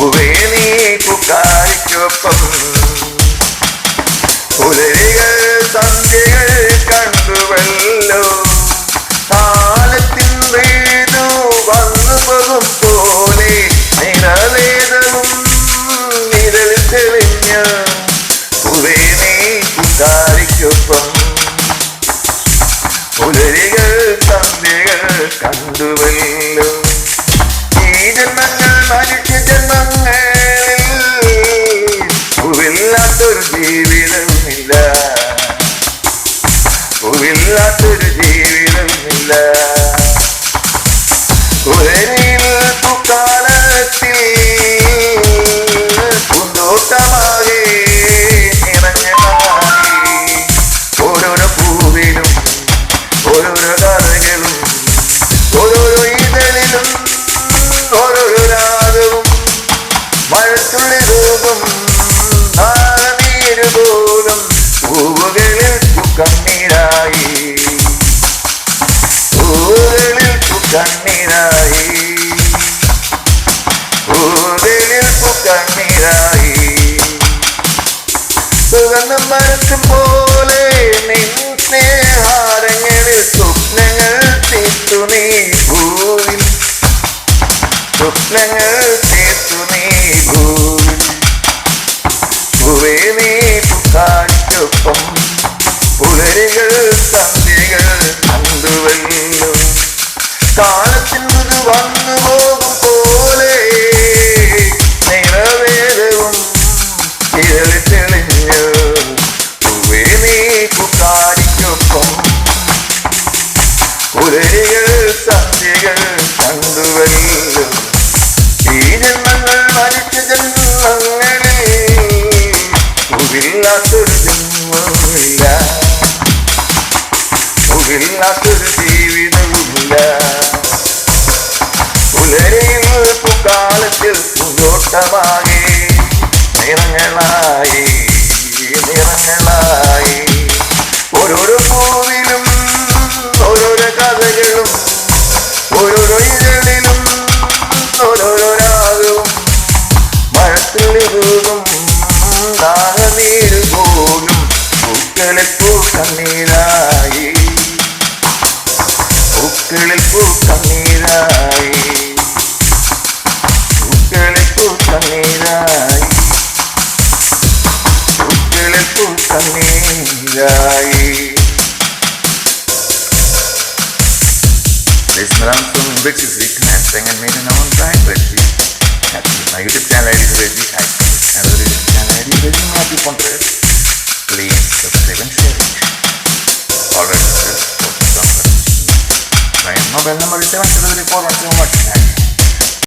പൂവേ നീ പൂക്കാരിക്കൊപ്പം പുലരികൾ സന്ധ്യകൾ കണ്ടുവല്ലോ കാലത്തിൻ വീതു വന്നു പോകും പോലെ നിറവേദവും നിഴൽ തെളിഞ്ഞ പൂവേ നീ പൂക്കാരിക്കൊപ്പം പുലരികൾ സന്ധ്യകൾ കണ്ടുവല്ലോ ഈ ജന്മങ്ങൾ മനുഷ്യ ജന്മങ്ങളിൽ പൂവില്ലാത്തൊരു ജീവിതമില്ല പൂവില്ലാത്തൊരു ജീവിതമില്ല പുലരിയിൽ പൂക്കാലത്തിൽ പൂന്തോട്ടമാകെ നിറഞ്ഞതായി ഓരോരോ പൂവിലും ഓരോരോ കഥകളും ഓരോരോ ഇതളിലും ഓരോരോ രാഗവും മഴത്തുള്ളി രൂപം നീര് പോലും പൂവുകളിൽ പൂക്കണ്ണീരായി പൂവുകളിൽ പൂക്കണ്ണീരായി പൂവുകളിൽ പൂക്കണ്ണീരായി സുഗന്ധം മരത്തും പോലെ നിൻ സ്നേഹാരങ്ങളിൽ സ്വപ്നങ്ങൾ തീർത്തു നീ ഭൂവിൽ സ്വപ്നങ്ങൾ തീർത്തു നീ ഭൂവിൽ പൂവേ നീ പൂക്കാരിക്കൊപ്പം പുലരികൾ സന്ധ്യകൾ കണ്ടുവല്ലോ കാലത്തിൻ മൃദു വന്നു പോകും പോലെ നിറവേദവും ഇരളി തെളിഞ്ഞു പൂവേ നീ പൂക്കാരിക്കൊപ്പം പുലരികൾ സന്ധ്യകൾ കണ്ടുവല്ലോ ഈ ജന്മങ്ങൾ മനുഷ്യ ജന്മങ്ങളിൽ പൂവില്ലാത്തൊരു ജന്മവുമില്ല പൂവില്ലാത്തൊരു ജീവിതവുമില്ല പുലരിയിൽ പൂക്കാലത്തിൽ പൂന്തോട്ടമാകെ നിറങ്ങളായി നിറങ്ങളായി ഓരോരോ പൂവിലും ഓരോരോ കഥകളും ഓരോരോ ഇതളിലും ഓരോരോ രാഗവും മഴത്തുള്ളി രൂപം ദാഹനീര് പോലും പൂക്കളിൽ പൂക്കണ്ണീരായി പൂക്കളിൽ പൂക്കണ്ണീരായി പൂക്കളിൽ പൂക്കണ്ണീരായി പൂക്കളിൽ പൂക്കണ്ണീരായി. This melon from which is written and sang and made in our own time, but my YouTube channel ID is Reggie Hype. And the YouTube channel ID is Reggie Matthew Contreras. Please subscribe and share it. Alright, post some. My mobile number is 7734171.